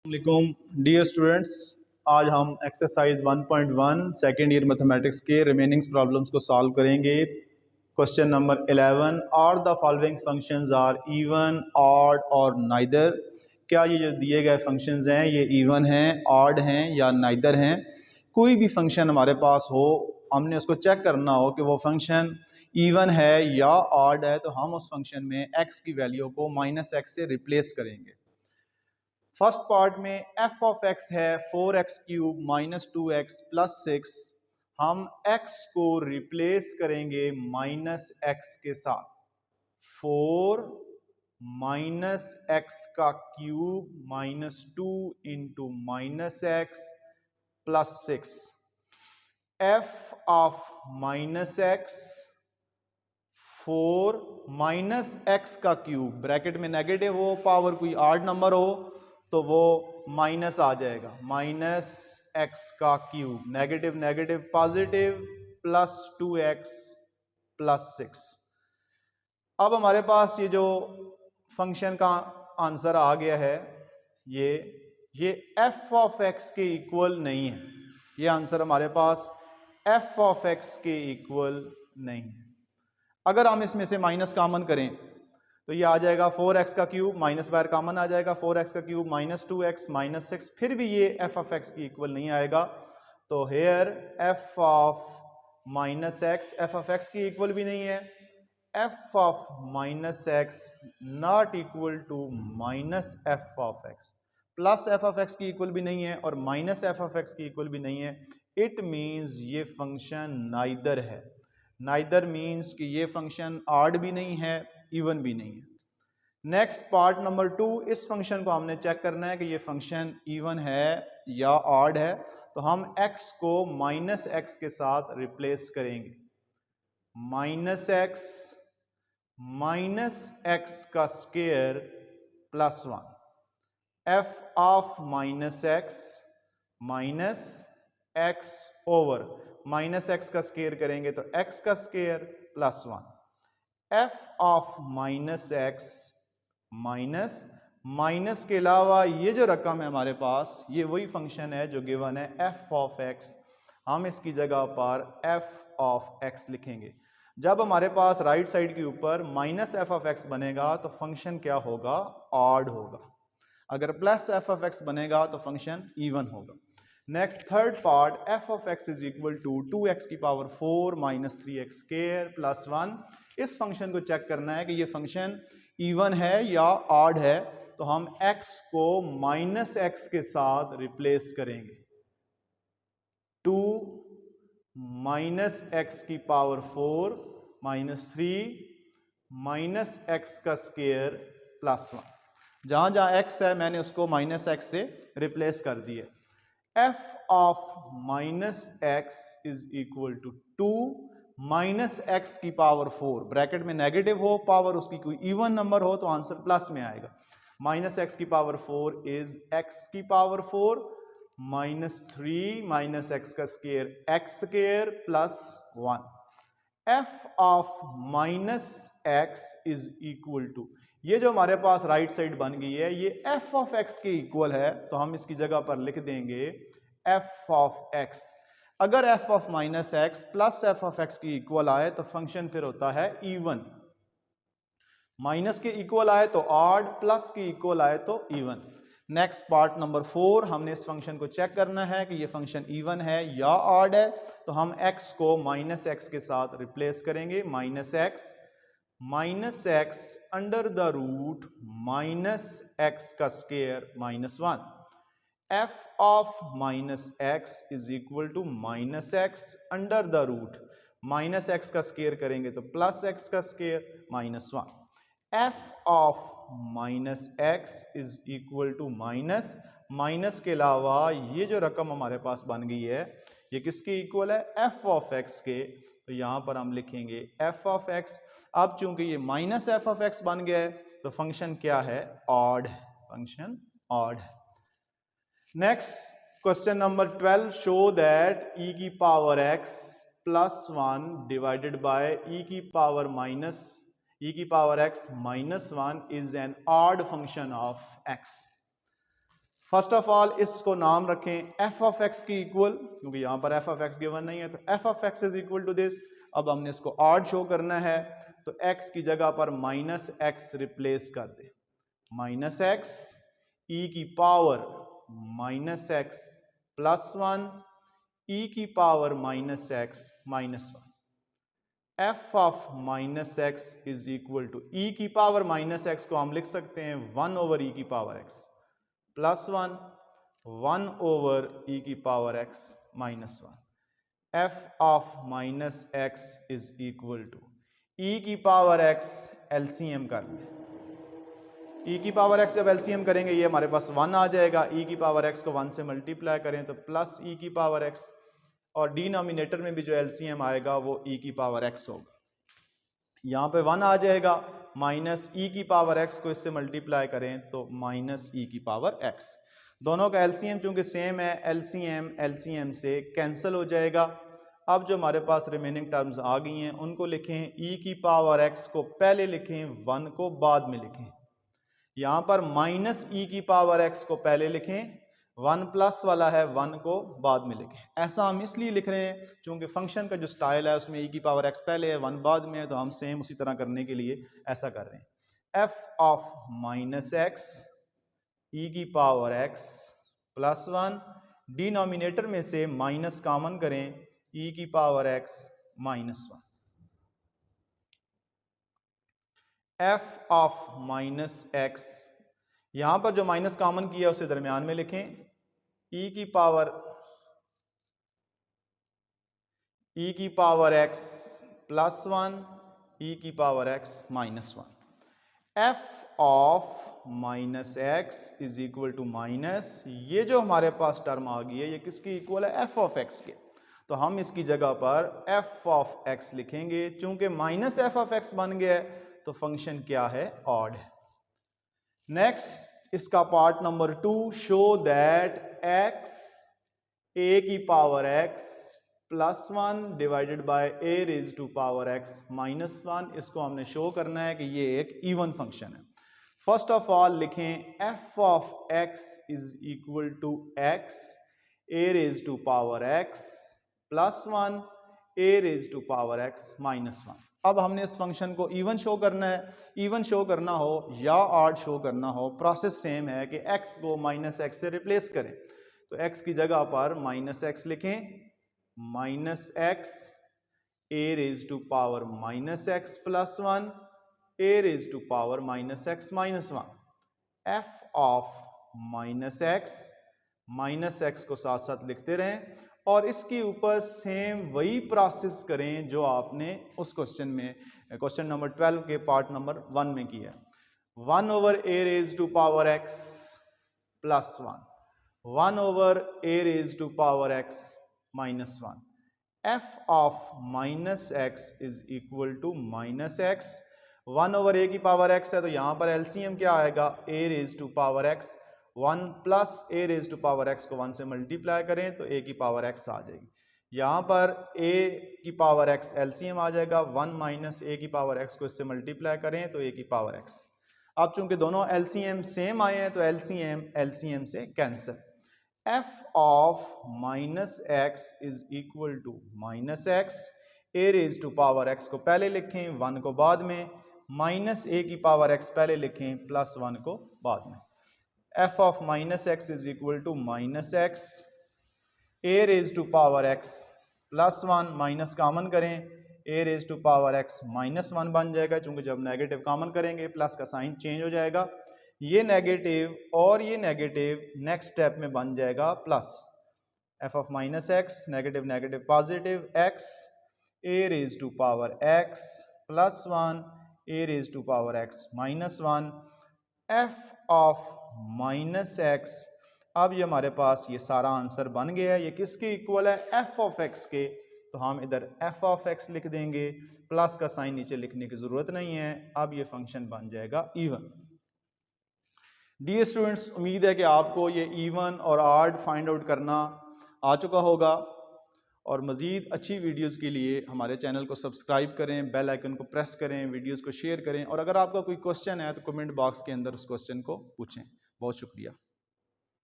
अस्सलामुअलैकुम dear students, आज हम एक्सरसाइज 1.1 सेकेंड ईयर मैथमेटिक्स के रिमेनिंग प्रॉब्लम्स को सॉल्व करेंगे। Question number 11, are the following functions are even, odd और नाइदर। क्या ये जो दिए गए फंक्शंस हैं ये इवन हैं, ऑड हैं या नाइदर हैं। कोई भी फंक्शन हमारे पास हो, हमने उसको चेक करना हो कि वो फंक्शन इवन है या ऑड है, तो हम उस फंक्शन में एक्स की वैल्यू को -x से रिप्लेस करेंगे। फर्स्ट पार्ट में एफ ऑफ एक्स है 4x³ -2x + 6। हम x को रिप्लेस करेंगे -x के साथ। 4 -x³ -2 into -x + 6। f of -x 4 -x³ bracket में नेगेटिव हो, पावर कोई ऑड नंबर हो तो वो माइनस आ जाएगा, -x³ negative negative positive +2x + 6। अब हमारे पास ये जो फंक्शन का आंसर आ गया है ये f ऑफ x के इक्वल नहीं है। ये आंसर हमारे पास f ऑफ x के इक्वल नहीं है। अगर हम इसमें से माइनस कॉमन करें तो ये आ जाएगा 4x³ माइनस बाहर कॉमन आ जाएगा, 4x³ -2x -6, फिर भी ये f ऑफ x की इक्वल नहीं आएगा। तो here f of -x f of x की इक्वल भी नहीं है, f of -x not equal to -f of x, plus f of x की इक्वल भी नहीं है और -f ऑफ x की इक्वल भी नहीं है। इट मीन्स ये फंक्शन नाइदर है। नाइदर मीन्स कि ये फंक्शन ऑड भी नहीं है, इवन भी नहीं है। नेक्स्ट पार्ट नंबर 2, इस फंक्शन को हमने चेक करना है कि ये फंक्शन इवन है या ऑड है। तो हम x को -x के साथ रिप्लेस करेंगे। -x -x² + 1। f of -x -x over -x² करेंगे तो x² + 1। f of -x minus के अलावा ये जो रकम है हमारे पास, ये वही फंक्शन है जो गिवन है f ऑफ x। हम इसकी जगह पर f ऑफ x लिखेंगे। जब हमारे पास राइट साइड के ऊपर -f ऑफ x बनेगा तो फंक्शन क्या होगा, ऑड होगा। अगर +f ऑफ x बनेगा तो फंक्शन इवन होगा। Next third part, f of x is equal to 2x⁴ -3x² + 1। इस फंक्शन को चेक करना है कि ये फंक्शन इवन है या ऑड है। तो हम x को -x के साथ रिप्लेस करेंगे। 2 -x⁴ -3 -x² + 1। जहां जहां x है मैंने उसको -x से रिप्लेस कर दिया। f of -x is equal to 2 -x⁴ bracket में नेगेटिव हो, पावर उसकी कोई इवन नंबर हो तो आंसर प्लस में आएगा। -x⁴ is x⁴ -3 -x² x² + 1। f of -x is equal to, ये जो हमारे पास राइट साइड बन गई है ये f ऑफ x के इक्वल है, तो हम इसकी जगह पर लिख देंगे f ऑफ x। अगर f of -x plus f of x की इक्वल आए तो फंक्शन फिर होता है इवन। माइनस के इक्वल आए तो ऑड, प्लस के इक्वल आए तो इवन। नेक्स्ट पार्ट नंबर 4, हमने इस फंक्शन को चेक करना है कि ये फंक्शन इवन है या ऑड है। तो हम x को -x के साथ रिप्लेस करेंगे। -x under the root -x² -1। f of -x is equal to -x under the root -x² करेंगे तो +x² -1। f of -x is equal to minus के अलावा ये जो रकम हमारे पास बन गई है ये किसके इक्वल है, f ऑफ x के। तो यहां पर हम लिखेंगे f ऑफ x। अब चूंकि ये -f ऑफ x बन गया है तो फंक्शन क्या है, ऑड है, फंक्शन ऑड है। Next question number 12, show that e⁻x + 1 divided by e⁻x -1 is an odd function of x। First of all इसको नाम रखें एफ ऑफ एक्स की इक्वल, क्योंकि यहाँ पर एफ ऑफ एक्स गिवन नहीं है, तो f of x is equal to this. अब हमने इसको ऑड शो करना है, तो एक्स की जगह पर माइनस एक्स रिप्लेस कर दे। माइनस एक्स ई की power minus x plus one ई की power minus x minus one. F of minus x is equal to E की पावर माइनस एक्स को हम लिख सकते हैं 1 ओवर ई की power x plus one 1 over E की power x minus one. F of minus x is equal to E की power x LCM कर लें। ई की पावर एक्स जब एलसीएम करेंगे ये हमारे पास 1 आ जाएगा। ई की पावर एक्स को 1 से मल्टीप्लाई करें तो प्लस ई की पावर एक्स, और डिनोमिनेटर में भी जो एलसीएम आएगा वो ई की पावर एक्स होगा। यहाँ पे 1 आ जाएगा, माइनस ई की पावर एक्स को इससे मल्टीप्लाई करें तो माइनस ई की पावर एक्स। दोनों का एलसीएम चूंकि सेम है, एलसीएम एलसीएम से कैंसिल हो जाएगा। अब जो हमारे पास रिमेनिंग टर्म्स आ गई हैं उनको लिखें। ई की पावर एक्स को पहले लिखें, 1 को बाद में लिखें। यहाँ पर माइनस ई की पावर एक्स को पहले लिखें, 1 प्लस वाला है 1 को बाद में लिखें। ऐसा हम इसलिए लिख रहे हैं चूंकि फंक्शन का जो स्टाइल है उसमें ई की पावर एक्स पहले है 1 बाद में है, तो हम सेम उसी तरह करने के लिए ऐसा कर रहे हैं। F of minus X E की power x plus one, denominator में से माइनस कॉमन करें, ई की power x minus one. F of minus x, यहां पर जो माइनस कॉमन किया उसे दरमियान में लिखें, ई की पावर एक्स प्लस वन ई की power x minus one. F of minus x is equal to minus, ये जो हमारे पास टर्म आ गई है ये किसकी इक्वल है? एफ ऑफ एक्स के। तो हम इसकी जगह पर एफ ऑफ एक्स लिखेंगे। चूंकि माइनस एफ ऑफ एक्स बन गया है तो फंक्शन क्या है? ऑड है। नेक्स्ट इसका part number 2, show that X A की power x plus one divided by A raise to power x minus one. इसको हमने शो करना है कि ये एक इवन फंक्शन है। फर्स्ट ऑफ ऑल लिखें F of x is equal to X A raise to power x plus one A raise to power x minus one. अब हमने इस फंक्शन को इवन शो करना है। इवन शो करना हो या ऑड शो करना हो, प्रोसेस सेम है कि x को माइनस एक्स से रिप्लेस करें। तो x की जगह पर माइनस एक्स लिखें, minus x A raise to power minus x plus one A raise to power minus x minus one. F of minus x को साथ साथ लिखते रहें और इसके ऊपर सेम वही प्रोसेस करें जो आपने उस क्वेश्चन में, क्वेश्चन नंबर 12 के पार्ट नंबर 1 में किया। 1 over A raise to power x plus one, 1 over A raise to power x minus one. F of minus x is equal to minus X, 1 over A की power x है तो यहाँ पर LCM क्या आएगा? A raise to power X. 1 plus A raise to power x को 1 से multiply करें तो ए की पावर एक्स आ जाएगी। यहाँ पर ए की पावर एक्स एलसीएम आ जाएगा, 1 माइनस ए की पावर एक्स को इससे मल्टीप्लाई करें तो ए की पावर एक्स। अब चूंकि दोनों एलसीएम सेम आए हैं तो एलसीएम से cancel. F of minus x is equal to minus x A raise to power x को पहले लिखें, 1 को बाद में, माइनस ए की पावर एक्स पहले लिखें, प्लस 1 को बाद में। F of minus x is equal to minus x A raise to power x plus one, minus common करें, A raise to power x minus one बन जाएगा। चूंकि जब नेगेटिव कॉमन करेंगे प्लस का साइन चेंज हो जाएगा, ये नेगेटिव और ये नेगेटिव नेक्स्ट स्टेप में बन जाएगा plus. F of minus x negative negative positive, x A raise to power x plus one A raise to power x minus one. F of minus x, अब ये हमारे पास ये सारा आंसर बन गया है। ये किसके इक्वल है? एफ ऑफ एक्स के। तो हम इधर एफ ऑफ एक्स लिख देंगे, प्लस का साइन नीचे लिखने की जरूरत नहीं है। अब ये फंक्शन बन जाएगा इवन। डियर स्टूडेंट्स, उम्मीद है कि आपको ये इवन और ऑड फाइंड आउट करना आ चुका होगा और मज़ीद अच्छी वीडियोस के लिए हमारे चैनल को सब्सक्राइब करें, बेल आइकन को प्रेस करें, वीडियोस को शेयर करें और अगर आपका कोई क्वेश्चन है तो कमेंट बॉक्स के अंदर उस क्वेश्चन को पूछें। बहुत शुक्रिया।